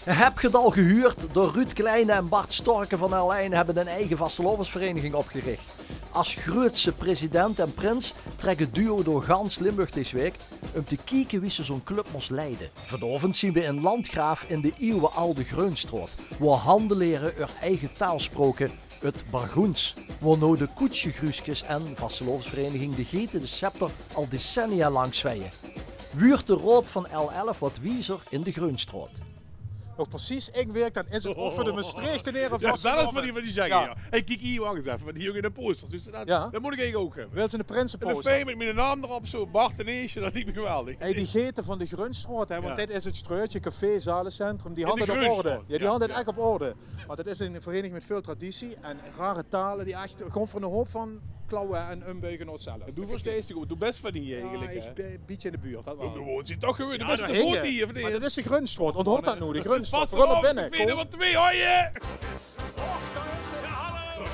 Heb je het al gehuurd? Door Ruud Kleine en Bart Storken van Erlijn hebben een eigen vastelovensvereniging opgericht. Als grootste president en prins trekken het duo door gans Limburg deze week om te kijken wie ze zo'n club moest leiden. Verdovend zien we in Landgraaf in de eeuwenoude Greunstraat, waar handelaren hun eigen taal spraken, het Bargoens. Waar nou de koetsjegruusjes en vastelovensvereniging de Geten de scepter al decennia lang zwijgen. Wuurt de rood van L11 wat wiezer in de Greunstraat. Nog precies 1 week, dan is het of we de Maastrichtenaren Ja, vast. zelfs van die zeggen, ja. Ja. Hey, kijk hier, wacht even, van die jongen in de poster. Dus dat moet ik eigenlijk ook hebben. Wil ze een En de prinsenposter? fame met mijn naam erop, zo, Bart en Eesje, dat lijkt me geweldig. Hey, die Geten van de Grunstraat, hè, want Ja. dit is het struitje, café, zalencentrum, die In hadden de het op orde. Grunstraat, Ja, die ja. hadden het echt op orde. Want het is een vereniging met veel traditie en rare talen die echt gewoon voor een hoop van klauwen en umbuigen onszelf. Doe voor steeds te goed, doe best van die eigenlijk. Ja, hè. ik ben een beetje in de buurt, dat wel. Dan woont hij toch gewoon, de Ja, beste daar hing voort je. hier. Maar dat is de Grunstraat, onthoud dat nu, de Grunstraat. We Vast gaan naar erop, binnen. vinden Kom. wat 2, hoi je!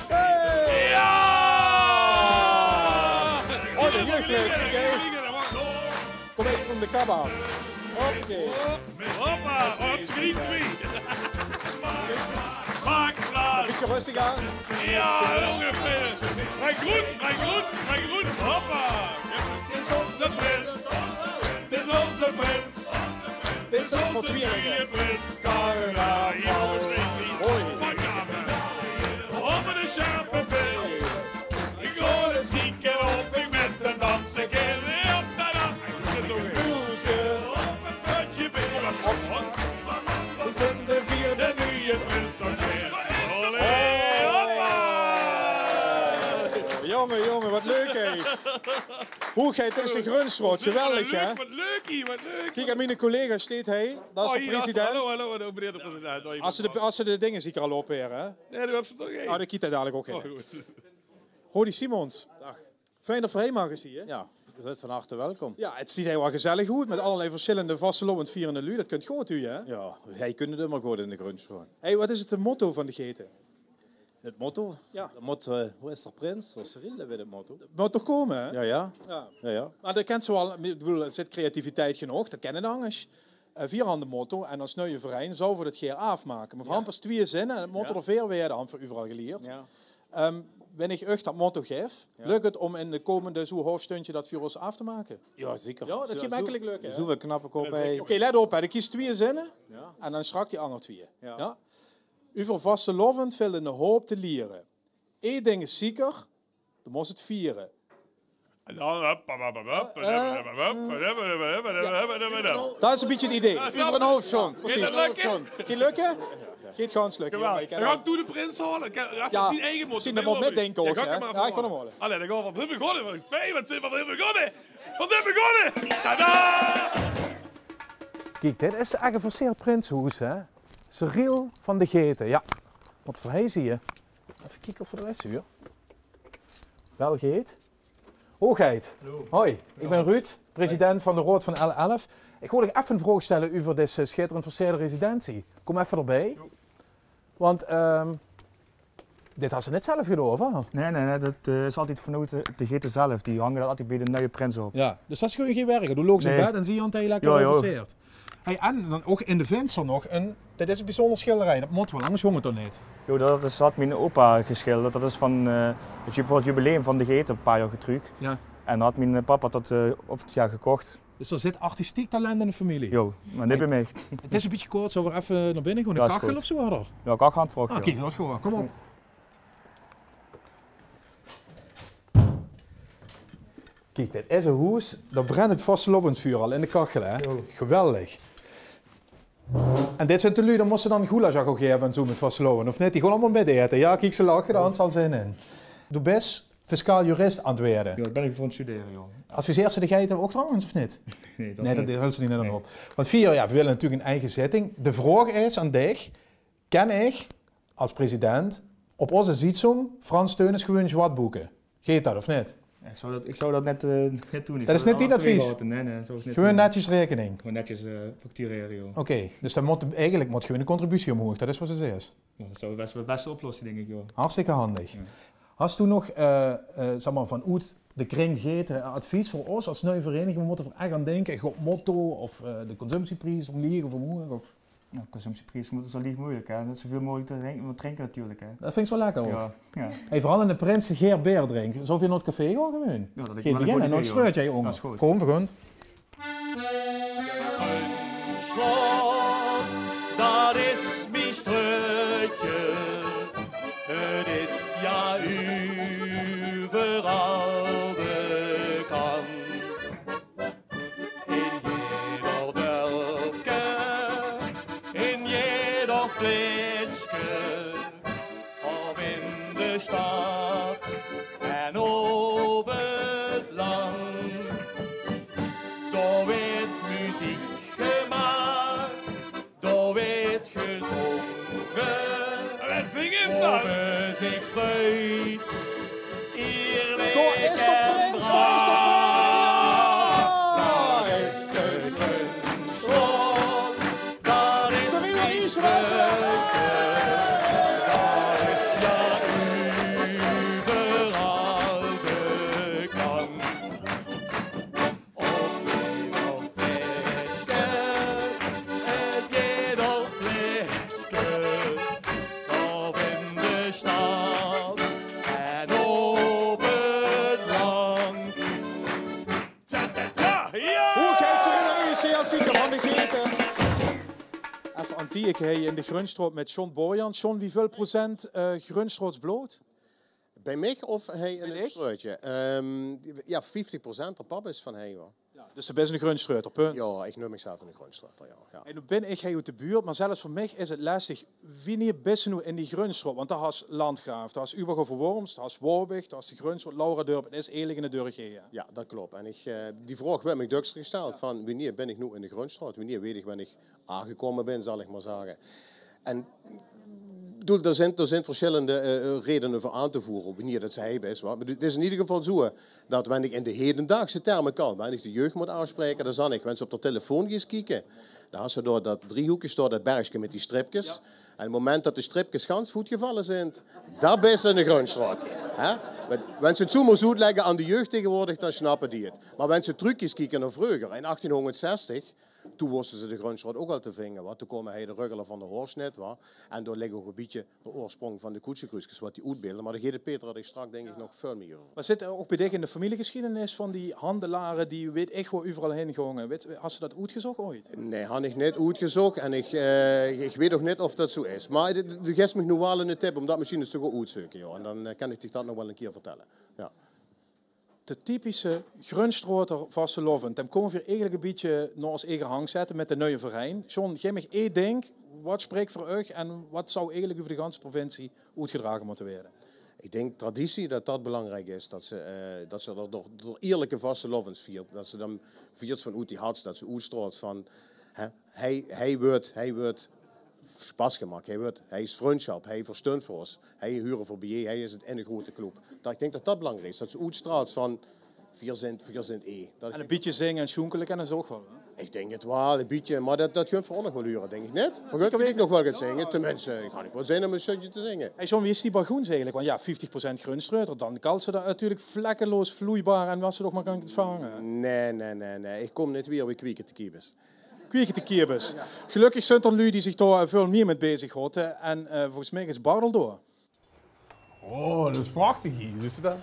Hey! Ja! Oh, de jeugdleuk, kom even van de kab af. Oké. Hoppa, oh, 3-2. Maak plaats. Beetje rustig aan. Ja, ongeveer. Mijn groen. Hoppa. Het is onze prins. Het is onze prins. Dit is voor tweelingen. prins. Carnaval. Hoi. Over de schapenpil. Ik hoor eens kieken of ik met een dansen kan. Op de dag. Boelke. Op een putje binnen. Ik ben de vierde Nu je prins nog weer. Jongen, wat leuk hé. Hoe gaat dit is de Grunstraat, geweldig hè. Wat leuk hier, wat leuk. Kijk aan mijn collega steekt hij, dat is de president. Hallo, meneer de president. Als ze de dingen zie ik er al operen hè. Nee, dat heb ze toch geen. Nou, dat kiet hij dadelijk ook in. Oh, goed. Rodi Simons. Dag. Fijn dat we heen mogen zien hè. Ja, je bent van harte welkom. Ja, het ziet heel wel gezellig goed met allerlei verschillende vastelovend vierende lu. Dat kunt goed u hè. Ja, wij kunnen het maar goed in de Grunstraat. Hey, wat is het motto van de Geten? Het motto? Ja. Het motto, hoe is er prins? Zoals Cyril weet het motto. Het moet toch komen hè? Ja, ja. Ja. Ja. Maar dat kent ze wel, ik bedoel, er zit creativiteit genoeg, dat kennen de angers. 4 handen motto en dan sneu je verein, zou voor het geer afmaken. Maar vooral pas 2 zinnen en het motto er veel weer dan voor overal geleerd. Ja. Wanneer ik echt dat motto geef, lukt het om in de komende zo'n hoofdstuntje dat voor ons af te maken? Ja, zeker. Ja, dat geeft makkelijk lukken. hè? Zoveel knappe kop bij. Oké, let op, hè. Ik kies 2 zinnen Ja. en dan strak die andere 2. Ja. Ja? Uw vastelovend veel in de hoop te lieren. Eén ding is zeker, dan moest het vieren. Dat is een beetje het idee. Uw een hoofdstond, precies. dat lukken? Hoofdstond. Gaat lukken? Gaat gewoon lukken. Dan ga ik toe de prins halen. Ik heb Ja, zijn eigen motor. zien dat moet metdenken ook, hè? Ja, ik ga hem halen. Allee, dan gaan we van het begonnen. Wat fijn, wat zijn we begonnen? Wat zijn we begonnen? Tada! Kijk, dit is een geforceerd prinshoes, hè? Cyril van de Geten, ja. Wat voor hij zie je? Even kijken of we de rest hier. Wel Geet. Hoogheid. Hoi, ik ben Ruud, president van de Rood van L11. Ik wil nog even een vraag stellen over deze schitterend verseerde residentie. Kom even erbij. Want dit had ze net zelf gedaan, of wat? Nee, dat is altijd vanuit de Geten zelf. Die hangen dat altijd bij de nieuwe prins op. Ja, dus dat is gewoon geen werk. Doe logisch in Nee. bed en zie je een tijd lekker Ja, ja. geforceerd. Hey, en dan ook in de venster nog dit is een bijzonder schilderij. Dat moet wel, anders jongen het toch niet. Jo, dat had mijn opa geschilderd. Dat is van voor het jubileum van de Geten een paar jaar getrukt. Ja. En dan had mijn papa dat op het jaar gekocht. Dus er zit artistiek talent in de familie. Jo, maar dit bij mij. Het is een beetje kort, zullen we even naar binnen? Gewoon een Ja, is kachel goed. of zo hadden? Ja, ik ook aan het vragen. Ah, kijk, dat is gewoon. Kom op. Kijk, dit is een huis. Daar brandt het vastelovend vuur al in de kachel, hè? Geweldig. En dit zijn de lui, dan moesten ze dan goulash ook geven en zo met vasteloven, of niet? Die gewoon allemaal midden eten. Ja, kijk, ze lachen, daar zal zin in. Du bent fiscaal jurist aan het worden. Ja, dat ben ik voor het studeren, joh. Adviseert ze de geiten ook trouwens, of niet? Nee, Nee, dat wil ze niet dan op. Want 4 jaar, we willen natuurlijk een eigen zitting. De vraag is aan dich, kan ik als president op onze zitting Frans Teunis gewoon zwart boeken? Geet dat of niet? Ik zou dat net doen. Dat is net die advies? Nee, dat zou ik niet Gewoon doen. netjes rekening. Gewoon netjes factureren, joh. Oké, dus dan moet eigenlijk moet gewoon een contributie omhoog, dat is wat ze zegt. Ja, dat zou best wel de beste oplossing, denk ik, joh. Hartstikke handig. Ja. Hast u nog, zeg maar, vanuit de kring Geten advies voor ons als nieuwe vereniging? We moeten er echt aan denken, God motto of de consumptieprijs omliegen of omhoog? Of... Nou, consumptieprijs moet zo lief moeilijk, hè. Net zoveel mogelijk te drinken natuurlijk, hè. Dat vind ik zo lekker hoor. Ja, ja. Hey, vooral in de Prins Geer beer drinken. Zou je naar het café gaan gewoon? Ja, dat ik Geen wel een beginnen, goed dan idee, sleurt jij hoor. om. Dat is goed. Kom, vergund. Grunschrot, dat is mijn streutje. Het is ja overal bekend. In jeder dorpke, in jeder plaatsje, of in de stad en op het land. Daar werd muziek gemaakt, daar werd gezongen. En zingen dan! Zich fruit, eerlijk Daar is de prins, daar is de prins, ja! Dat is de Grunschrot, dat is Serena die Riese, waar ze streutje. Dat is ja overal bekend. Op jeder plekje, het jeder plekje, of in de stad en op het land. Ta-ta-ta! Ja! Hoe gaat Serena Riese als zieker van de Geten? Even antiek in de Grunschrot met John Boyan. John, wie veel procent Grunschrots bloot? Bij mij of hij in Bij het dich? streutje? Ja, 50% de pap is van hij wel. Dus ze best een Grunschreuter, punt. Ja, ik noem mezelf een grondstrater, ja. Ja. En nu ben ik uit de buurt, maar zelfs voor mij is het lastig. Wanneer best nu in die Grunschrot? Want daar is Landgraaf, daar is Ubergo van Worms, daar is Warburg, daar is de Grunschrot, Laura Durp, het is eerlijk in de Durgeer. Ja, dat klopt. En die vraag werd me duidelijk gesteld van wanneer ben ik nu in de grondstraat? Wanneer weet ik wanneer ik aangekomen ben, zal ik maar zeggen. En er zijn verschillende redenen voor aan te voeren wanneer dat zij is. Maar het is in ieder geval zo dat wanneer ik in de hedendaagse termen kan, wanneer ik de jeugd moet aanspreken, dan zal ik, wanneer ze op de telefoon gaan kijken, dan has ze door dat driehoekje staat dat bergje met die stripjes. Ja. En op het moment dat de stripjes gans voet gevallen zijn, daar ben ze in de grondstraat. Wanneer ze het zo moet uitleggen aan de jeugd tegenwoordig, dan snappen die het. Maar wanneer ze trucjes kijken naar vroeger, in 1860, toen wisten ze de Grunschrot ook al te vingen. Want toen komen hij de ruggelen van de Horsnet. En door liggen ook een beetje de oorsprong van de koetsenkrusjes, wat die uitbeelden. Maar daar gaat Peter had ik straks denk ik nog veel meer over. Maar zit er ook bij dich in de familiegeschiedenis van die handelaren die weet echt waar overal heen gingen? Had ze dat uitgezocht ooit? Nee, had ik niet uitgezocht en ik weet ook niet of dat zo is. Maar de geeft me nog wel een tip om dat misschien eens te gaan uitzoeken. Joh. En dan kan ik dat nog wel een keer vertellen. Ja. De typische Grunschroter vastelovend. Dan komen we eigenlijk een beetje naar ons eigen hang zetten met de nieuwe verein. John, geef me één ding. Wat spreekt voor u en wat zou eigenlijk over de hele provincie uitgedragen moeten worden? Ik denk traditie dat belangrijk is. Dat ze er door eerlijke vastelovens viert. Dat ze dan viert van uit die hart. Dat ze uitstraalt van hij wordt Spaß gemaakt. Hij is vriendschap, hij versteunt voor ons. Hij huren voor BJ, hij is het in een grote club. Ik denk dat belangrijk is. Dat ze uitstraalt van 4 cent E. En een beetje zingen en schoenkelen en dat is ook wel. Hè? Ik denk het wel, een beetje, maar dat gaat voor ons nog wel huren, denk ik niet. Voor weet ik nog wel gaan zingen. Tenminste, ik ga niet wel zijn om een shotje te zingen. Hey John, wie is die Bargoens eigenlijk? Want ja, 50% Grunschreuter, dan kan ze dat natuurlijk vlekkeloos vloeibaar en was ze nog maar kan vangen. Nee. Ik kom niet weer bij Kwieken te kiebes. Kwieken te kiebes. Gelukkig zijn er lui die zich daar veel meer mee bezighouden. En volgens mij is Bardel door. Oh, dat is prachtig hier. Wist je dat?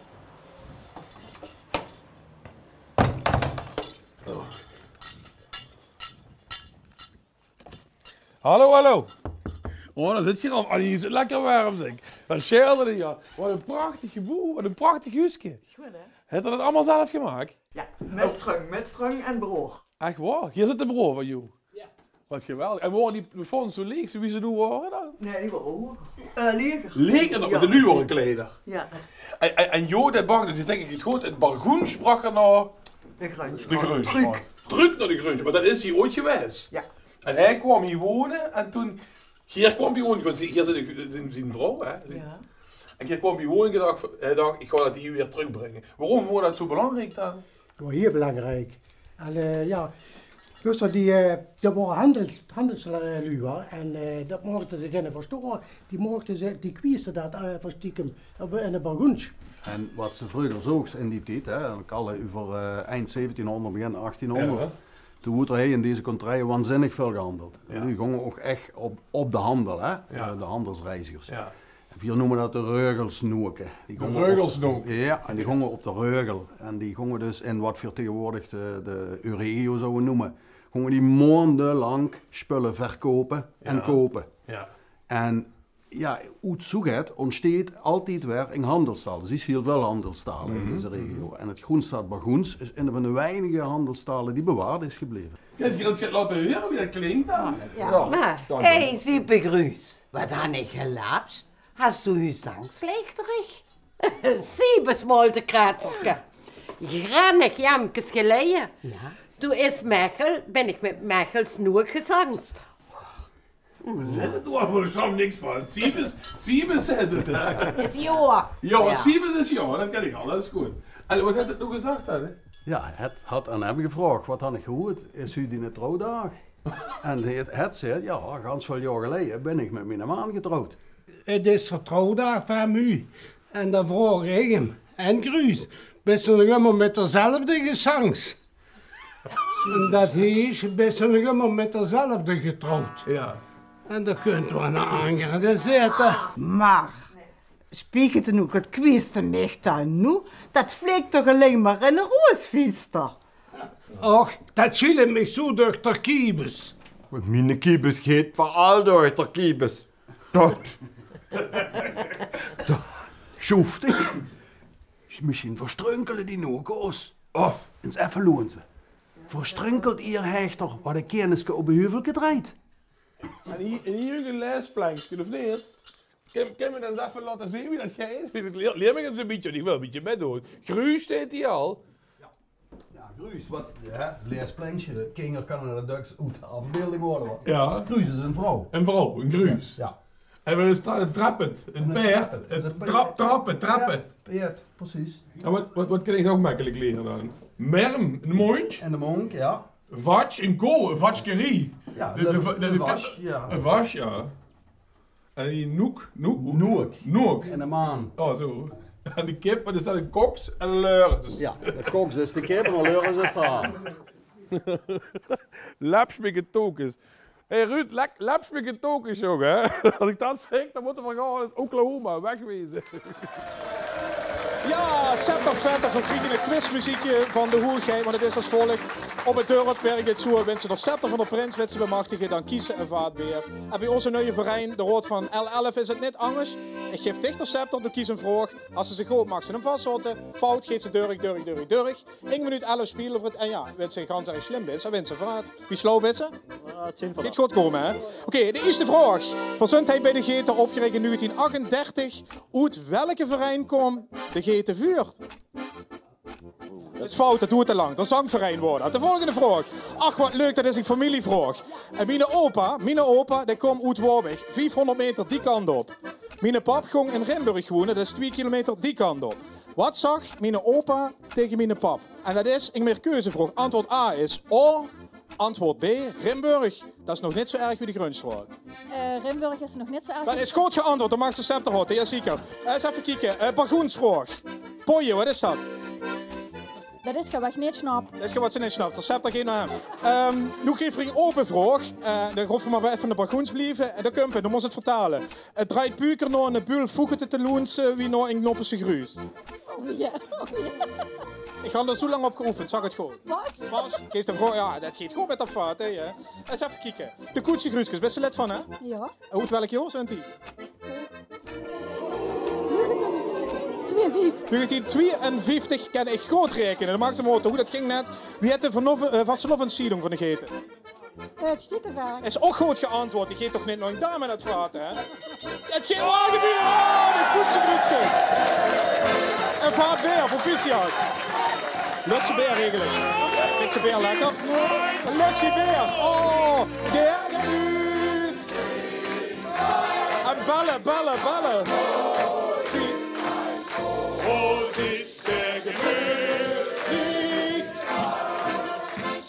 Hallo, hallo. Oh, dan zit je al. Oh, die is lekker warm, zeg. Dat scheelde hier. Wat een prachtig geboel. Wat een prachtig huisje. Goed, hè? Heb je dat allemaal zelf gemaakt? Ja, met frang en brood. Echt waar? Hier zit de brood van jou. Ja. Wat geweldig. En worden die plafonds zo leeg, zo wie ze nu horen dan? Nee, die waren hoog. Leger. Leeg nog, Ja. de luwerenkleder. Ja, En Jo, dat bang, dus denk ik het goed. Het Bargoen sprak er naar de grunge. de Grunge. Truc. Truc naar de Grunge, maar dat is hij ooit geweest. Ja. En hij kwam hier wonen en toen... Hier kwam hij wonen, want hier zit zijn vrouw, hè. Ja. En hier kwam hij wonen en hij dacht, ik ga dat hier weer terugbrengen. Waarom vond dat zo belangrijk dan? Dat heel belangrijk. En ja, dus dat dat waren handelslui en dat mochten ze geen verstaan. Die kwiezen dat verstiekem in de Bargoens. En wat ze vroeger zocht in die tijd, hè, alle over eind 1700, begin 1800, toen wordt er in deze contraien waanzinnig veel gehandeld. Ja. Die gingen ook echt op de handel, hè? Ja. De handelsreizigers. Ja. Hier noemen dat de reugelsnoeken. De reugelsnoek? Ja, en die gingen op de reugel. En die gingen dus in wat we tegenwoordig de Eureo zouden noemen, gingen die maandenlang spullen verkopen en kopen. Ja. En ja, uit Soeget ontstaat altijd weer een handelstaal. Dus is heel wel handelstalen in deze regio. En het Groenstaat Bargoens is een van de weinige handelstalen die bewaard is gebleven. Kijk, je het laten horen hoe dat klinkt dan? Ja, maar, hey, Siepe Gruus, wat had ik gelapst? Hast du uw zang slechterig? Siebe smolte kratserke. Grannig jamkes geleden. Ja. Toen is Mechel, ben ik met Mechels nur gezangst. We zetten er maar zo niks van. Siebes zet het. Het is ja. Ja, Siebes is ja, dat ken ik al, dat is goed. En wat had het nog gezegd dan? Hè? Ja, het had aan hem gevraagd, wat had ik gehoord? Is u die trouwdag? En het zei, ja, gans veel jaar geleden ben ik met mijn man getrouwd. Het is de trouwdag van u. En dan vroeg ik hem, en Gruus, bent je nog helemaal met dezelfde gezangs? En dat heet, bent je nog helemaal met dezelfde getrouwd? Ja. En dan kunt we naar anderen zetten. Maar, spiegelt er nog het kwiesten niet aan nu? Dat vliegt toch alleen maar in een roosviester? Och, dat schillen mich zo durch de kiebes. Mijn kiebes gaat vooral door de kiebes. Dat. Schuftig. Misschien verstrunkelen die nog eens. Of, eens even loon ze. Verstrunkelt ihr hechter wat de kenniske op de heuvel gedraaid. En hier een lesplankje, of niet? Kan me dan eens even laten zien wie dat gaat? Leer me eens een beetje, ik wil een beetje meedoen. Gruus staat die al. Ja, Gruus, wat? Ja, leesplankje. De kinder kan naar de Duits uit de afbeelding worden. Wat. Ja. Gruus is een vrouw. Een vrouw, een Gruus. Ja. En wat staat een trappet, een paard, trappen. Paard, precies. En wat kan ik nog makkelijk leren dan? Merm, een mondje. En de monk, ja. Vatsch, een kool, een vatschkerie. Ja, een was, ja. Een was, ja. En die noek. En de maan. Oh, zo. En de kip, maar er staat een koks en een leurs. Ja, de koks is de kip en de leurs is de haan. Lapsmikke tokens. Hé Ruud, lapsmikke tokens, jongen. Als ik dat zeg, dan moeten we gewoon uit Oklahoma wegwezen. Ja, zet of verder voor kriegen een quizmuziekje van de hoerigheid, want het is als volgt. Op het deurwerk dit zo wensen de scepter van de prins wensen bemachtigen, dan kiezen een vaatbeer. En bij onze nieuwe verein, de rood van L11, is het niet anders. Ik geef dichter scepter, dan kies een vraag. Als ze zich groot mag ze hem vasthouden. Fout, geeft ze durig. 1 minuut 11 spelen voor het. En ja, wens ze gans erg slim is, dan wens ze vaat. Wie slow is ze? Gaat goed komen, hè? Oké, de eerste vraag. Verzondheid bij de Geten opgericht in 1938. Uit welke verein komt de Geten vuurt? Dat is fout, dat doet te lang. Dat zangverein worden. De volgende vraag. Ach, wat leuk, dat is een familievraag. En mijn opa, die komt uit Warweg. 500 meter die kant op. Mijn pap ging in Rimburg wonen, dat is 2 kilometer die kant op. Wat zag mijn opa tegen mijn pap? En dat is een meerkeuzevraag. Antwoord A is O. Antwoord B, Rimburg. Dat is nog niet zo erg wie de Grunstraat. Rimburg is nog niet zo erg. Dat is goed geantwoord, dan mag ze scepter houden, ja zeker. Eens even kijken, Bargoensvraag. Poje, wat is dat? Dat is wat ik niet snap. Dat is wat ze niet snapt, dat scepter geen naar hem. Nu geef ik een open vraag. Dan hoef je maar even in de Bargoens blijven. En dan kun je, dan moet je het vertalen. Het draait puiker naar een bul voegen te loensen wie naar een knoppense gruus. Oh ja. Ik ga er zo lang op geoefend, zag het goed. Pas? Geef de vraag, ja, dat gaat goed met dat vaat, hè. Eens even kijken. De koetsje gruusjes, best je lid van, hè? Ja. Uit welk jaar zijn die? 1952 kan ik goed rekenen. Dan maak ze maar hoe dat ging net. Wie had de vastelovenszieding van de Geten? Het stikkenvaart. Is ook goed geantwoord. Die geeft toch niet nog een dame met vaten, hè? Het ging aangebieden! Oh, de koetsje gruusjes! En vaat beer, proficiat. Lusje beer eigenlijk. Fikse beer lekker. Lusje beer. Oh, Geer. En bellen.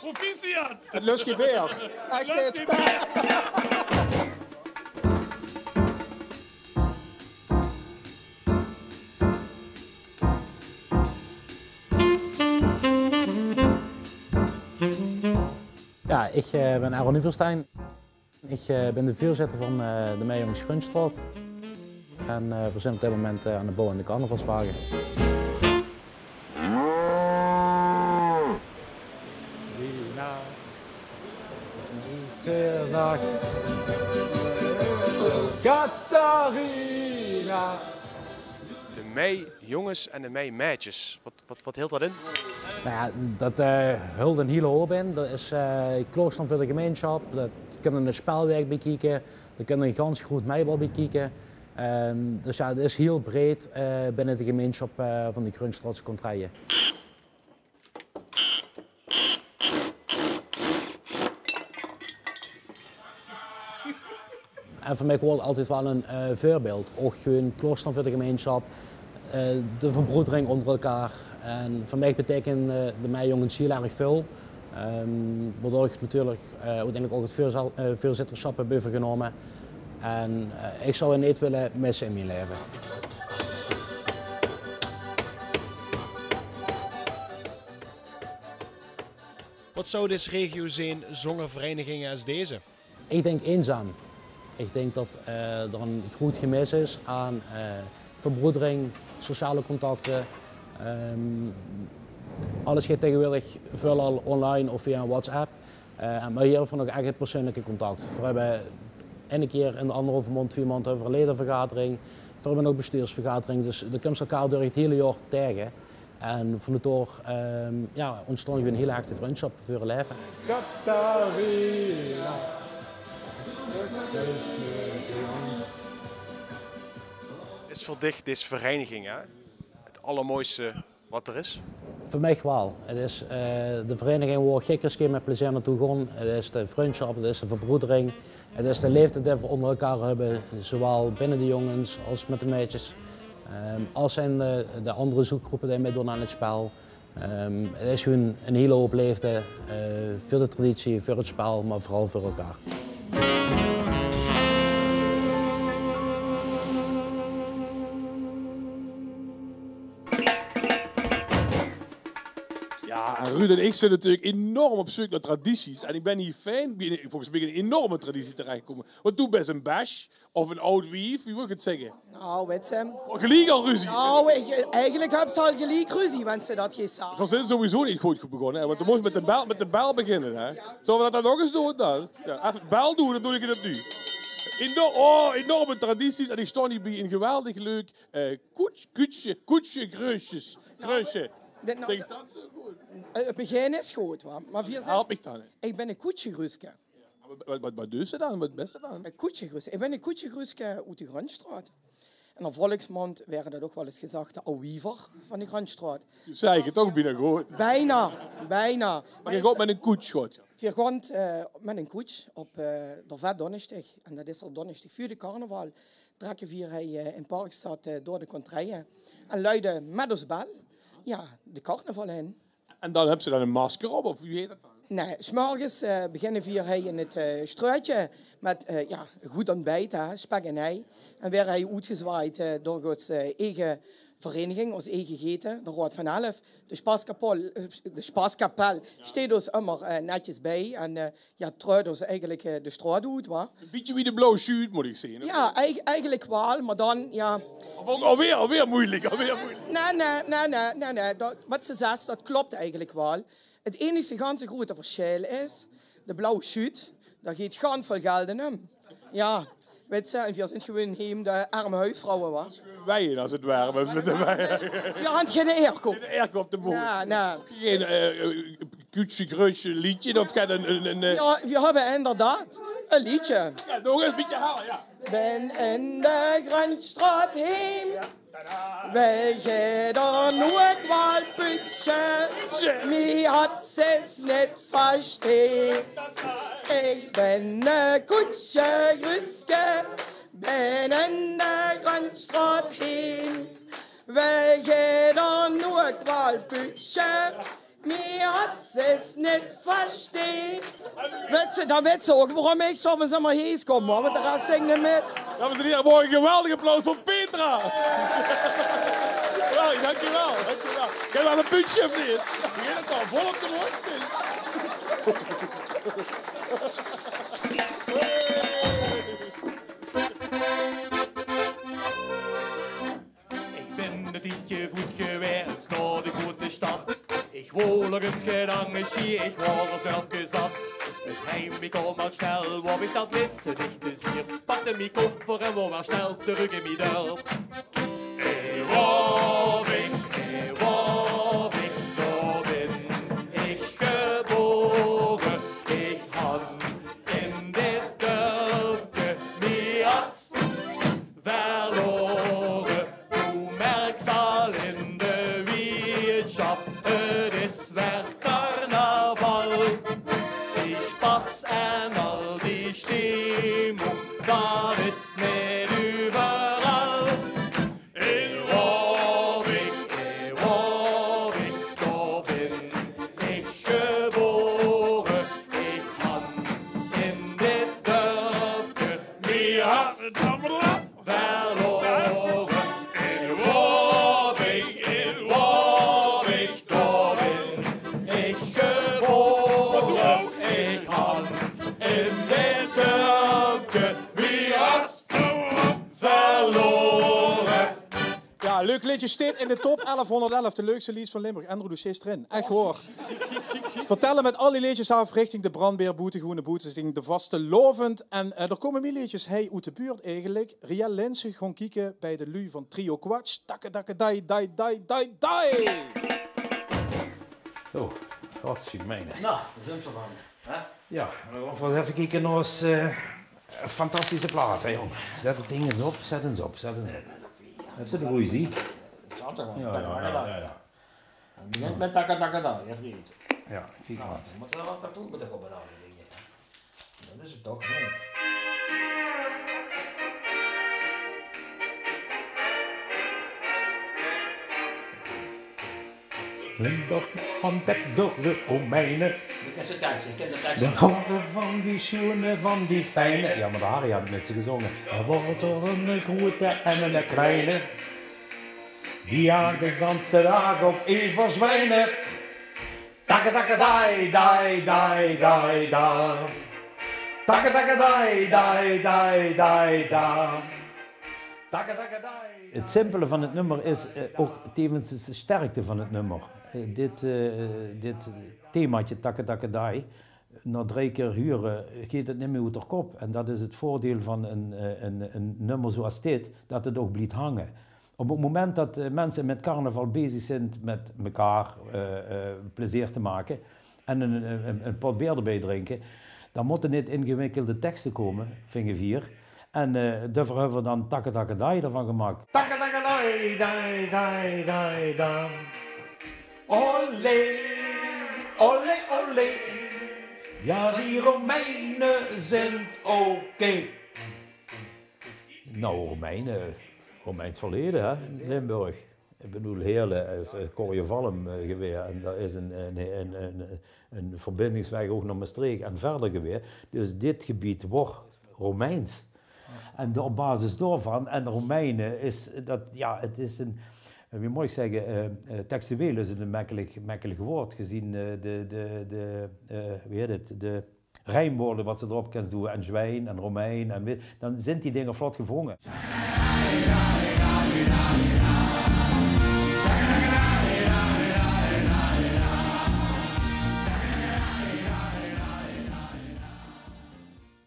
Proficiat! Het lusje beer. Echt dit. Ja, ik ben Aaron Uverstein. Ik ben de voorzitter van de Meijongs Grunstraat. En we zijn op dit moment aan de bouw aan de carnavalswagen. Catharina. De meijongens en de meimeisjes. Wat hield dat in? Nou ja, dat hult een hele hoop in. Dat is klooster voor de gemeenschap. Dat kunnen een spelwerk bekijken. Dat kunnen een ganz goed meibal bekijken. Dus ja, het is heel breed binnen de gemeenschap van de Grunstraatse contraien. En voor mij wordt het altijd wel een voorbeeld. Ook gewoon klooster voor de gemeenschap, de verbroedering onder elkaar. En voor mij betekent de meijongens heel erg veel. Waardoor ik natuurlijk uiteindelijk ook het voorzitterschap heb overgenomen. En ik zou het niet willen missen in mijn leven. Wat zou deze regio zijn zonder verenigingen als deze? Ik denk eenzaam. Ik denk dat er een groot gemis is aan verbroedering, sociale contacten. Alles gaat tegenwoordig veelal online of via WhatsApp. Maar hier hebben we nog echt het persoonlijke contact. We hebben een keer in de 1,5 maand, 2 maanden over een ledenvergadering. We hebben ook bestuursvergadering. Dus de komt elkaar door het hele jaar tegen. En van het door ontstond een hele echte vriendschap voor het leven. Catharina. Is voor dich deze vereniging het allermooiste wat er is? Voor mij wel. Het is de vereniging waar ik met plezier naartoe ga. Het is de vriendschap, het is de verbroedering. Het is de leeftijd die we onder elkaar hebben, zowel binnen de jongens als met de meisjes. Als zijn de andere zoekgroepen die meedoen aan het spel. Het is gewoon een hele hoop leeftijd voor de traditie, voor het spel, maar vooral voor elkaar. Ja, en Ruud en ik zijn natuurlijk enorm op zoek naar tradities. En ik ben hier volgens mij een enorme traditie terechtgekomen. Want toen best een bash of een oud wief, wie wil ik het zeggen? Nou, weet ze. Gelijk al ruzie. Nou, eigenlijk heb ze al gelijk ruzie, want ze dat geen zaak. We zijn sowieso niet goed begonnen, hè? Want we moesten met de bel beginnen. Hè? Zullen we dat dan nog eens doen dan? Ja, even bel doen, dan doe ik het nu. Enorme tradities. En ik sta hier bij een geweldig leuk koetsje, grusjes. Zeg ik dat zo goed? Het begin is goed, hoor. Maar help ik dan. Ik ben een koetsjegruske. Wat doet ze dan? Wat is ze dan? Een koetsjegruske. Ik ben een koetsjegruske uit de Grunstraat. En in volksmond werden dat ook wel eens gezegd de ouwiever van de Grunstraat. Toen zei ik het toch bijna goed. Bijna. Maar je gaat met een koets, goed. Je gaat met een koets op de vet donderdag. En dat is er donderdag voor de carnaval. Trekken we in Parkstad door de contraien. En luiden met ons bel. Ja, de carnaval in. En dan hebben ze dan een masker op, of wie heet dat dan? Nee, 's morgens beginnen we in het struitje met goed ontbijt, spek en ei. En weer hij uitgezwaaid door onze eigen vereniging, ons eigen gegeten, de Raad van 11. De Spaaskapel steekt ons immer netjes bij en truidt ons eigenlijk de straat uit. Wa? Een beetje wie de blauwe shoot, moet ik zeggen. Ja, eigenlijk wel, maar dan, ja... Alweer moeilijk. Nee. Wat ze zegt, dat klopt eigenlijk wel. Het enige ganse grote verschil is, de blauwe shoot, daar gaat gaan veel geld in hem. Ja, weet je, en we zijn gewoon heem de arme huisvrouwen, wa? Wij als het ware. Je had geen eerkop. Geen eerkop op de boel. Ja, nou. Geen kutsje, grusje liedje of geen een... Ja, we hebben inderdaad een liedje. Ja, nog eens een beetje halen, ja. Ben in de Grunstraat heen. Wil je er nog wel putschen? Mij had zes niet verstaan. Ik ben een koetsje gruske. Ben in de Grunstraat heen. Wil je er nog wel putschen? Mij had zes niet verstaan. Dan weet ze ook waarom ik zo van zomaar hees kom, hoor. Want de rest zingen met. Dames en heren, mooi een geweldig applaus voor Petra. Geweldig, dankjewel. Kijk wel een puntje of niet? Begin het al, vol op de mond. Ik ben een tientje voet geweest naar de grote stad. Ik woon nog eens gedangerie, ik word er zelf gezat. Het heimwee komt al snel, waar ik dat wissen niet te zien. Pakte mijn koffer en word maar snel terug in mijn dorp. Daar ben ik geboren. Ik had in dit dorpje mijn hart verloren. Toen merk al in de wetenschap, het is weer carnaval. Die spas en al die stemming, dat is niet overal. In Warwijk, daar ben ik geboren. Ik had in dit dorpje mijn hart verloren. In Warwijk, daar ben ik geboren. Ik had in dit dorpje mijn hart verloren. Ja, leuk liedje steeds in de top 1111, de leukste liedjes van Limburg. Andrew, doe steeds erin. Echt hoor. Vertellen met al die liedjes af richting de brandbeer, boete, groene boete, de vaste lovend. En er komen meer liedjes. Hij uit de buurt eigenlijk. Riel Linsen gewoon kijken bij de lui van Trio Quatsch. Takke, takke, dai, dai, dai, dai, dai. Zo, hartstikke mijne. Nou, daar zijn ze dan. Hè? Ja, we even kijken naar ons fantastische plaat, hè, jong. Zet het ding eens op, zet eens op, zet eens op. Heb je de goeie zie? Ja. Begint met takka, je vriend. Ja, kijk maar. Je moet wel wat naartoe met de kop gedaan. Dat is het toch niet. Limburg ontdekt door de Romeinen. Je kent de tekst, je kent de tekst. De horen van die schoene, van die fijne. Ja, maar de Harry had het met ze gezongen. Er wordt er een grote en een kleine. Die jaagt de ganse dag op één verzwijnen. Takke takke dai, dai, dai, dai, da. Takke takke dai, dai, dai, dai, da. Takke takke dai. Het simpele van het nummer is ook tevens de sterkte van het nummer. Dit themaatje takke takke dai, na 3 keer huren gaat het niet meer uit de kop. En dat is het voordeel van een nummer zoals dit, dat het ook blijft hangen. Op het moment dat mensen met carnaval bezig zijn met elkaar plezier te maken en een pot bier erbij drinken, dan moeten niet ingewikkelde teksten komen, vinger 4. En daarvoor hebben we dan takke takke dai ervan gemaakt. Takke takke dai, dai, dai, dai, dai. Olé, olé, olé. Ja, die Romeinen zijn oké. Nou, Romeins verleden, hè, in Limburg. Ik bedoel, Heerlen is Corjevalm geweest en dat is een verbindingsweg ook naar Maastricht en verder geweest. Dus dit gebied wordt Romeins. En op basis daarvan, en de Romeinen is dat, ja, het is een, wie moet ik zeggen, textueel is het een makkelijk woord, gezien de rijmwoorden wat ze erop kunnen doen, en zwijn en Romein, en dan zijn die dingen vlot gevangen.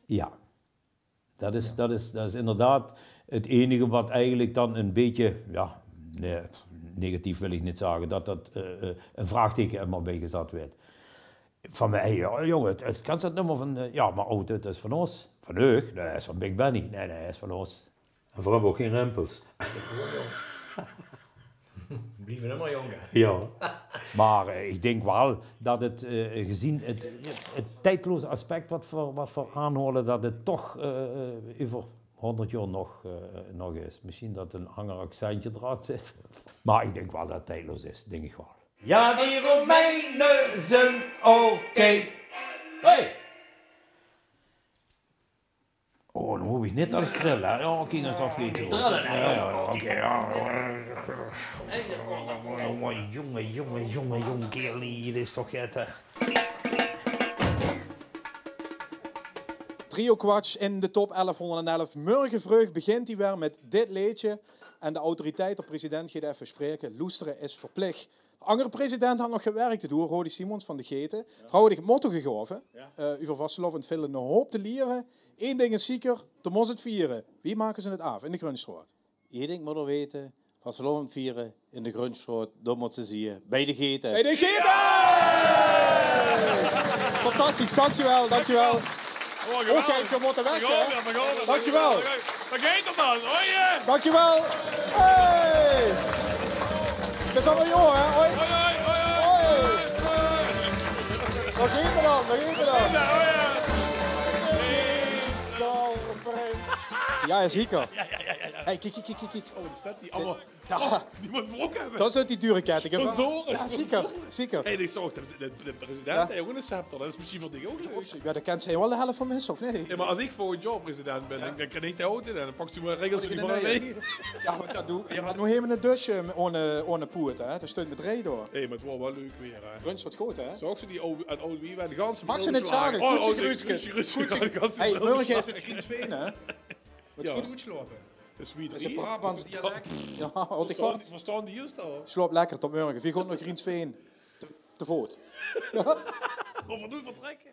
Ja, dat is inderdaad het enige wat eigenlijk dan een beetje, ja, nee, negatief wil ik niet zeggen, dat een vraagteken er maar bij gezet werd. Van mij, ja, jongen, het kan dat nummer van, ja, maar oh, dit is van ons. Van u? Nee, dat is van Big Benny. Nee, dat is van ons. En voor hem ook geen rempels. Blijven nummer, jongen. Ja, maar ik denk wel dat het, gezien het tijdloze aspect wat voor aanhoren, dat het toch over 100 jaar nog is. Misschien dat een ander accentje eruit zit. Maar ik denk wel dat het tijdloos is, denk ik wel. Ja, die Romeinen zijn oké. Hey! Oh, dan hoef ik niet als trillen. Ja, kijk eens dat niet. Trillen, hè? Ja, oké, ja. Jongen, kerel, dit is toch het. Trio Quatsch in de top 1111. Morgen vroeg begint hij weer met dit liedje. En de autoriteit, de president, gaat even spreken. Loesteren is verplicht. De andere president had nog gewerkt te doen, Rodi Simons van de Geten. Vrouwen het motto gegeven. Over Vasselhof en Villen een hoop te leren. Eén ding is zeker, dan moet het vieren. Wie maken ze het af in de Grunstraat? Eén ding moet er weten. Vasselhof en vieren in de Grunstraat. Dat moet ze zien. Bij de Geten. Bij de Geten! Fantastisch, dankjewel, dankjewel. Oh, kijk, we moeten weg, hè? Dankjewel. Daar gaat het man, hoi! Dankjewel. Hey! Het is allemaal joh, hè? Hoi. Hoi. Waar gaan we dan? Waar gaan we dan? Ja, zeker. Hey, kijk. Oh, wat staat die allemaal? Die moet wrok hebben. Dat is die dure kettingen. Sponsoren. Ja, zeker. Hey, ik zag de president heeft ook een scepter. Dat is misschien voor dingen ook leuk. Ja, dat kent zij wel de helft van mensen, of nee? Ja, maar als ik volgend jaar president ben, dan kan ik de auto in en dan pakt u maar regels die maar alleen. Ja, want dat doe je. Maar nog helemaal een dusje ohne poet, hè? Dat stond met rij door. Hé, maar het was wel leuk weer, hè? Brunch wat goed, hè? Zag ze die oude wie waren de ganse Mag ze het zeggen? Goedje Gruuskes. Hey, morgen is het Griensveen, hè? Wat Ja. goed uitslapen. Dat is wie Dat is een Brabants dialect. Ja, wat ik Verstaan- vond. Verstaan die juist al? Slaap lekker tot morgen. Wie gaat nog Griensveen te voort? Of we doen vertrekken.